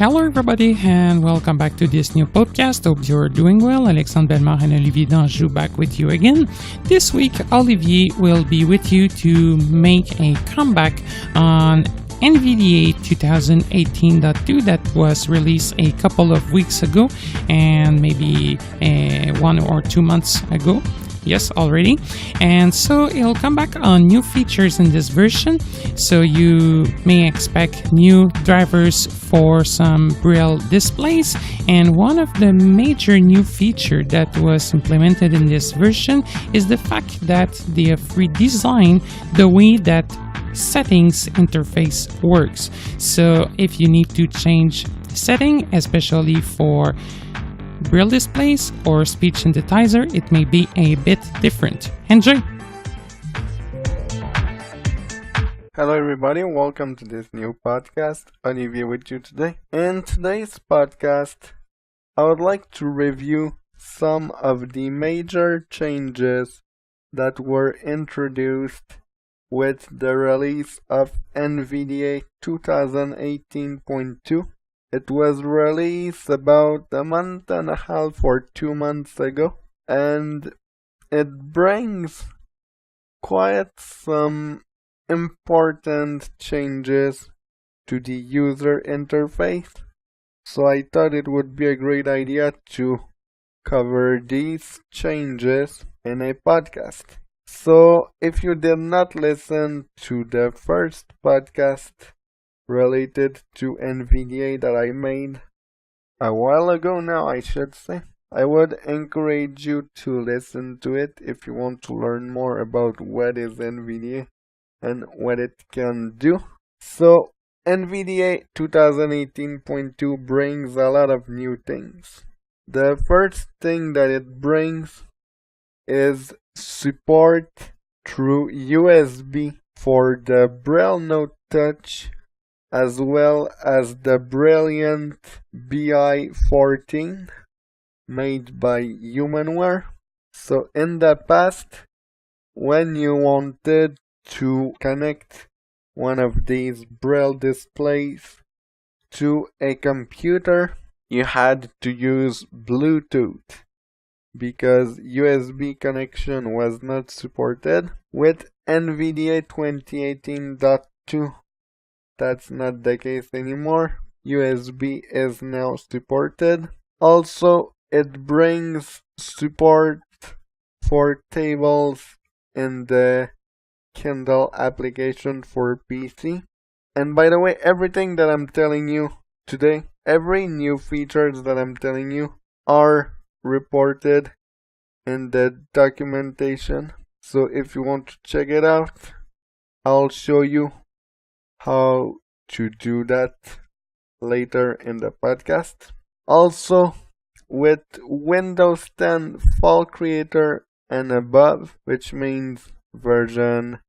Hello everybody and welcome back to this new podcast. Hope you're doing well. Alexandre Bellemare and Olivier Danjou back with you again. This week, Olivier will be with you to make a comeback on NVDA 2018.2 that was released a couple of weeks ago and maybe 1 or 2 months ago. Yes, already. And so it'll come back on new features in this version. So you may expect new drivers for some Braille displays. And one of the major new features that was implemented in this version is the fact that they have redesigned the way that settings interface works. So if you need to change setting, especially for Braille displays or speech synthesizer, it may be a bit different. Enjoy! Hello everybody, welcome to this new podcast. Olivier with you today. In today's podcast, I would like to review some of the major changes that were introduced with the release of NVDA 2018.2. It was released about a month and a half or 2 months ago, and it brings quite some important changes to the user interface. So I thought it would be a great idea to cover these changes in a podcast. So if you did not listen to the first podcast related to NVDA that I made a while ago now, I should say, I would encourage you to listen to it if you want to learn more about what is NVDA and what it can do. So NVDA 2018.2 brings a lot of new things. The first thing that it brings is support through USB for the BrailleNote Touch as well as the brilliant BI14 made by HumanWare. So in the past, when you wanted to connect one of these Braille displays to a computer, you had to use Bluetooth because USB connection was not supported. With NVDA 2018.2, that's not the case anymore. USB is now supported. Also, it brings support for tables in the Kindle application for PC. And by the way, everything that I'm telling you today, every new features that I'm telling you are reported in the documentation. So if you want to check it out, I'll show you how to do that later in the podcast. Also, with Windows 10 Fall Creator and above, which means version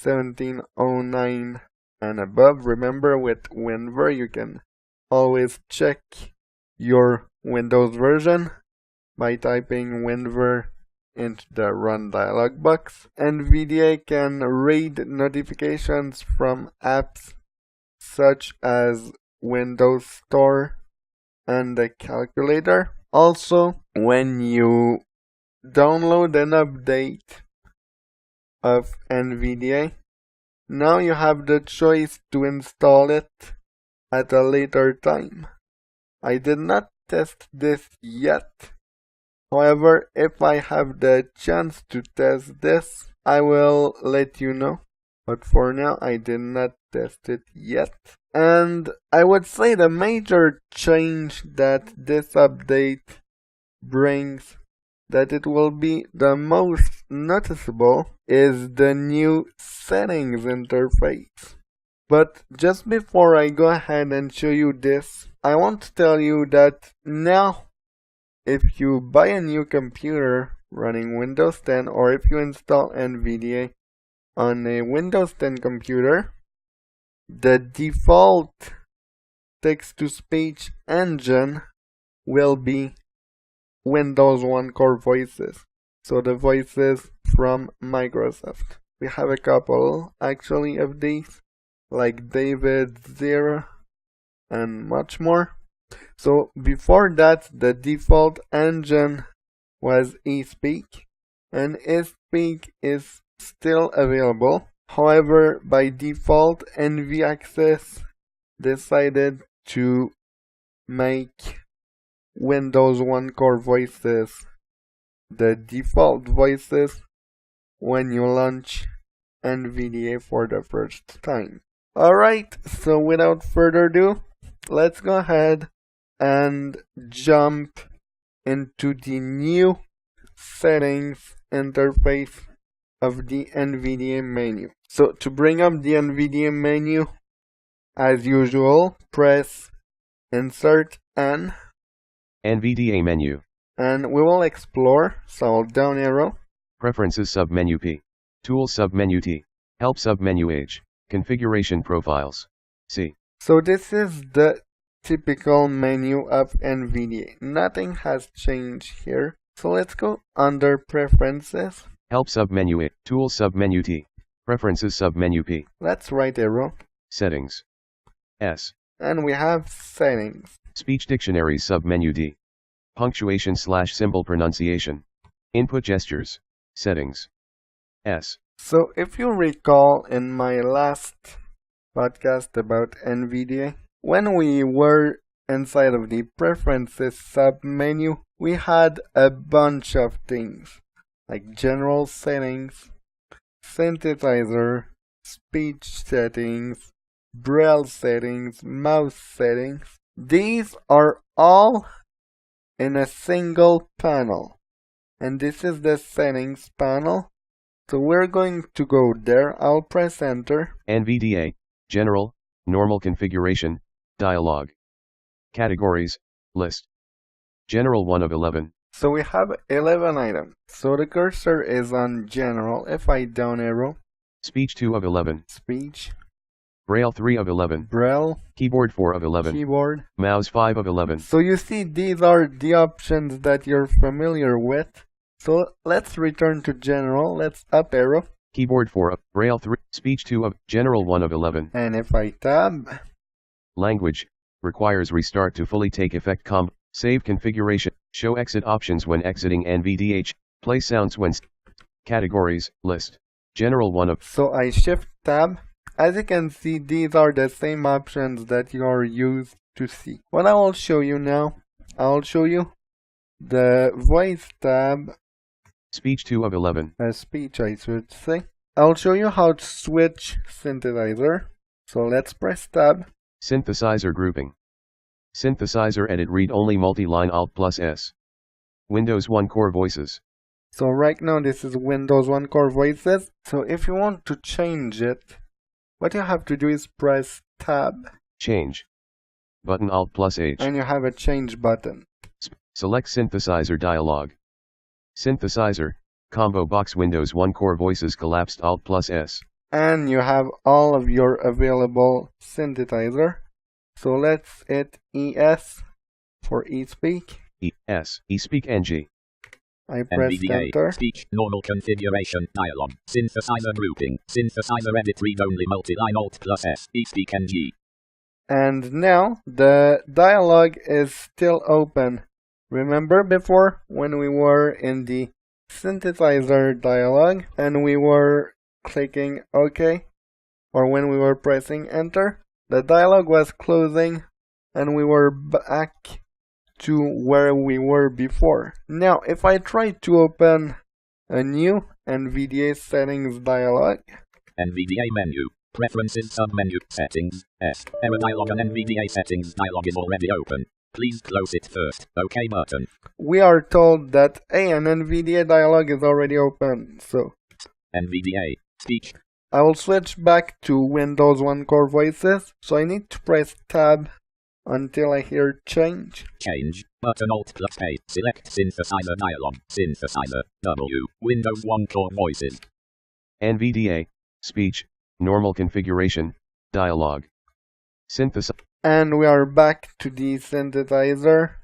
1709 and above, remember with WinWare you can always check your Windows version by typing WinWare into the Run dialog box. NVDA can read notifications from apps such as Windows Store and the calculator. Also, when you download an update of NVDA, now you have the choice to install it at a later time. I did not test this yet. However, if I have the chance to test this, I will let you know. But for now, I did not test it yet. And I would say the major change that this update brings, that it will be the most noticeable, is the new settings interface. But just before I go ahead and show you this, I want to tell you that now, if you buy a new computer running Windows 10 or if you install NVDA on a Windows 10 computer, the default text-to-speech engine will be Windows OneCore voices. So the voices from Microsoft. We have a couple actually of these, like David Zero and much more. So before that, the default engine was eSpeak, and eSpeak is still available. However, by default, NVAccess decided to make Windows OneCore voices the default voices when you launch NVDA for the first time. Alright, so without further ado, let's go ahead and jump into the new settings interface of the NVDA menu. So to bring up the NVDA menu, as usual, press Insert N, NVDA menu. and we will explore. So down arrow, Preferences submenu P. Tools submenu T. Help submenu H. Configuration profiles. C. So this is the typical menu of NVDA. Nothing has changed here. So let's go under Preferences. Help submenu A. Tools submenu T. Preferences submenu P. Let's right arrow. Settings. S. And we have Settings. Speech dictionaries submenu D. Punctuation / symbol pronunciation. Input gestures. Settings. S. So if you recall in my last podcast about NVDA, when we were inside of the Preferences submenu, we had a bunch of things like General Settings, Synthesizer, Speech Settings, Braille Settings, Mouse Settings. These are all in a single panel, and this is the Settings panel. So we're going to go there. I'll press Enter. NVDA. General. Normal configuration. Dialog. Categories. List. General 1 of 11. So we have 11 items. So the cursor is on General. If I down arrow, Speech 2 of 11. Speech, Braille 3 of 11. Braille, Keyboard 4 of 11. Keyboard. Mouse 5 of 11. So you see, these are the options that you're familiar with. So let's return to General. Let's up arrow. Keyboard 4 of Braille 3. Speech 2 of General 1 of 11. And if I tab, Language. Requires restart to fully take effect. Save configuration. Show exit options when exiting NVDA. Play sounds when. Categories. List. General 1 of. so I shift tab. As you can see, these are the same options that you are used to see. What I will show you now, I'll show you the voice tab, Speech 2 of 11. speech I should say. I'll show you how to switch synthesizer. So let's press tab. Synthesizer grouping. Synthesizer edit read only multi-line Alt+S. Windows OneCore voices. So right now this is Windows OneCore voices. So if you want to change it, what you have to do is press tab. Change. Button Alt+H. And you have a change button. Select synthesizer dialog. Synthesizer. Combo box Windows OneCore voices collapsed Alt+S. And you have all of your available synthesizer. So let's hit ES for eSpeak. ES. eSpeak NG. I press NVDA, Enter. speech, normal configuration, dialog, synthesizer grouping, synthesizer edit read-only multi-line Alt+S, eSpeak NG. And now the dialog is still open. Remember before when we were in the synthesizer dialog and we were clicking OK, or when we were pressing Enter, the dialog was closing and we were back to where we were before. Now, if I try to open a new NVDA settings dialog, NVDA menu, preferences submenu, settings, S, error dialog and NVDA settings dialog is already open. Please close it first. OK button. we are told that an NVDA dialog is already open. So NVDA, speech, I will switch back to Windows OneCore voices. So I need to press tab until I hear change. change, button Alt+A, select synthesizer dialog, synthesizer, W, Windows OneCore voices. NVDA. Speech. Normal configuration. Dialog. Synthesizer. And we are back to the synthesizer.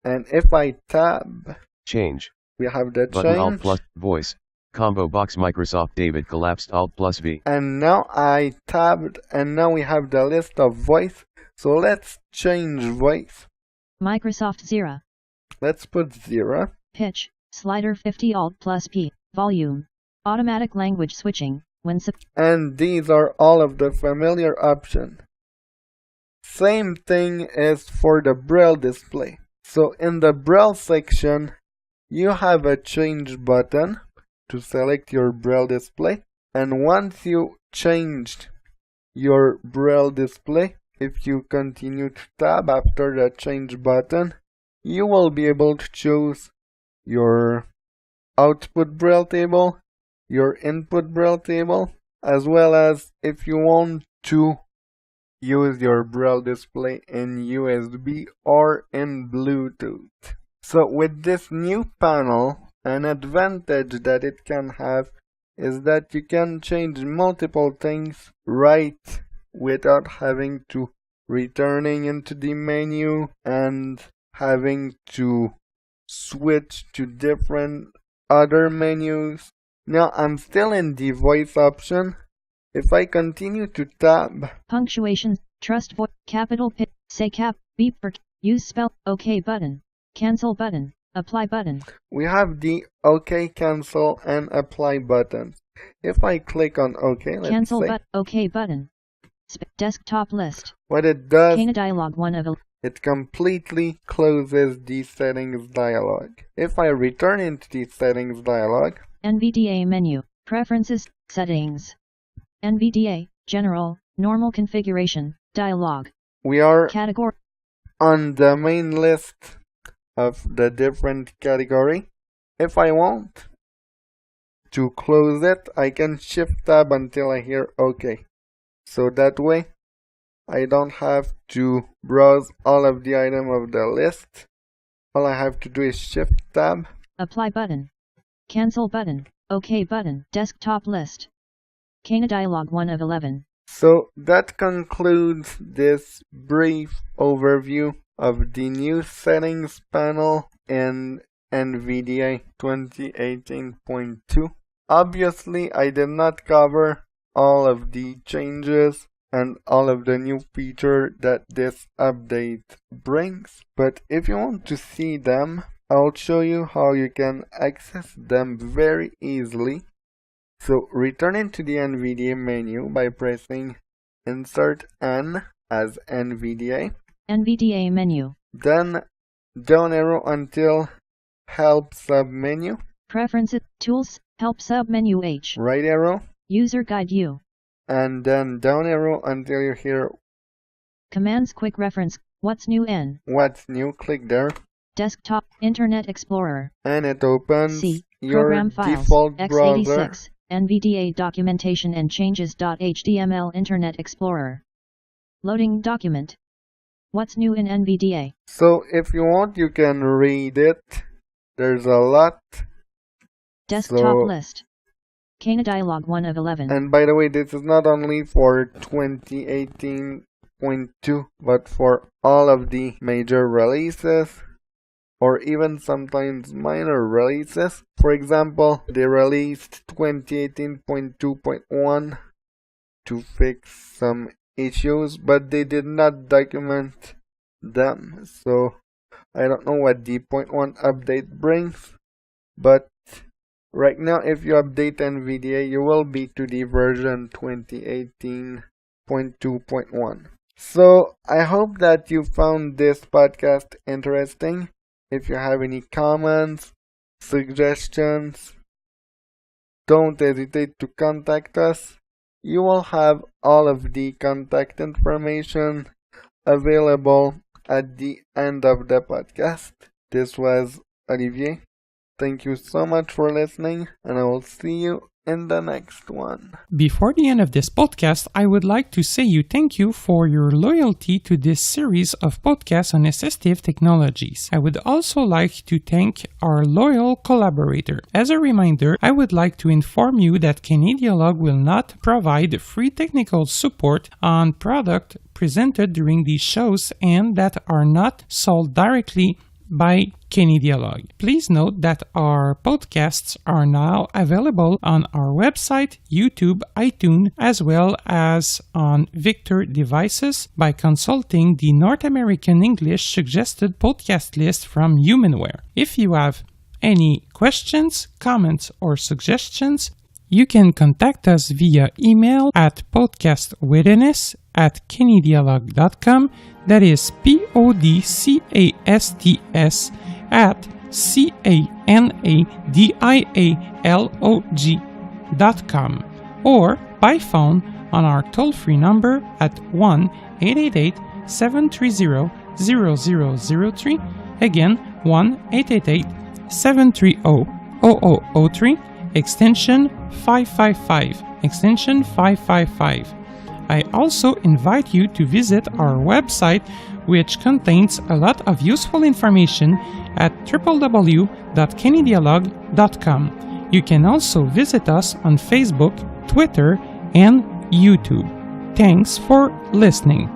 And if I tab, Change. we have the Button Alt change. plus voice. Combo box Microsoft David collapsed Alt+V. And now I tabbed, and now we have the list of voice. So let's change voice. Microsoft Zero. Let's put 0. Pitch, slider 50 Alt plus P. Volume. Automatic language switching, when And these are all of the familiar options. Same thing is for the Braille display. So in the Braille section, you have a change button to select your Braille display. And once you changed your Braille display, if you continue to tab after the change button, you will be able to choose your output Braille table, your input Braille table, as well as if you want to use your Braille display in USB or in Bluetooth. So with this new panel, an advantage that it can have is that you can change multiple things right without having to returning into the menu and having to switch to different other menus. Now I'm still in the voice option. If I continue to tab, punctuation, trust voice, capital P, say cap, beep for, use spell, OK button, cancel button, apply button. We have the OK, cancel, and apply buttons. If I click on OK, let's cancel say, button, OK button, desktop list. What it does, Canadialog 1 of it completely closes the settings dialog. If I return into the settings dialog, NVDA menu, preferences, settings. NVDA, general, normal configuration, dialog. we are Category. on the main list of the different category. If I want to close it, I can shift tab until I hear OK. So that way, I don't have to browse all of the items of the list. All I have to do is shift tab. Apply button. Cancel button. OK button. Desktop list. Canadialog 1 of 11. So that concludes this brief overview of the new settings panel in NVDA 2018.2. Obviously, I did not cover all of the changes and all of the new features that this update brings, but if you want to see them, I'll show you how you can access them very easily. So return into the NVDA menu by pressing Insert N as NVDA. NVDA menu. Then down arrow until Help submenu. Preferences, Tools, Help submenu H. Right arrow. User Guide U. And then down arrow until you hear Commands Quick Reference, What's New N. What's New. Click there. Desktop, Internet Explorer. And it opens C. your Program Files, default browser. x86, NVDA Documentation and Changes.html Internet Explorer. Loading document. What's new in NVDA? So if you want, you can read it. There's a lot. Desktop list. Canadialog 1 of 11. And by the way, this is not only for 2018.2, but for all of the major releases, or even sometimes minor releases. For example, they released 2018.2.1 to fix some issues, but they did not document them. So I don't know what the 0.1 update brings, but right now if you update NVDA, you will be to the version 2018.2.1. So I hope that you found this podcast interesting. If you have any comments, suggestions, don't hesitate to contact us. You will have all of the contact information available at the end of the podcast. This was Olivier. Thank you so much for listening, and I will see you in the next one. Before the end of this podcast, I would like to say thank you for your loyalty to this series of podcasts on assistive technologies. I would also like to thank our loyal collaborator. As a reminder, I would like to inform you that Canadialog will not provide free technical support on product presented during these shows and that are not sold directly by Canadialog. Please note that our podcasts are now available on our website, YouTube, iTunes, as well as on Victor devices by consulting the North American English suggested podcast list from HumanWare. If you have any questions, comments, or suggestions, you can contact us via email at podcastwitness@canadialog.com. That is PODCASTS at CANADIALOG.com, or by phone on our toll-free number at 1-888-730-0003. Again, 1-888-730-0003, extension 555. I also invite you to visit our website, which contains a lot of useful information at www.canadialog.com. You can also visit us on Facebook, Twitter, and YouTube. Thanks for listening.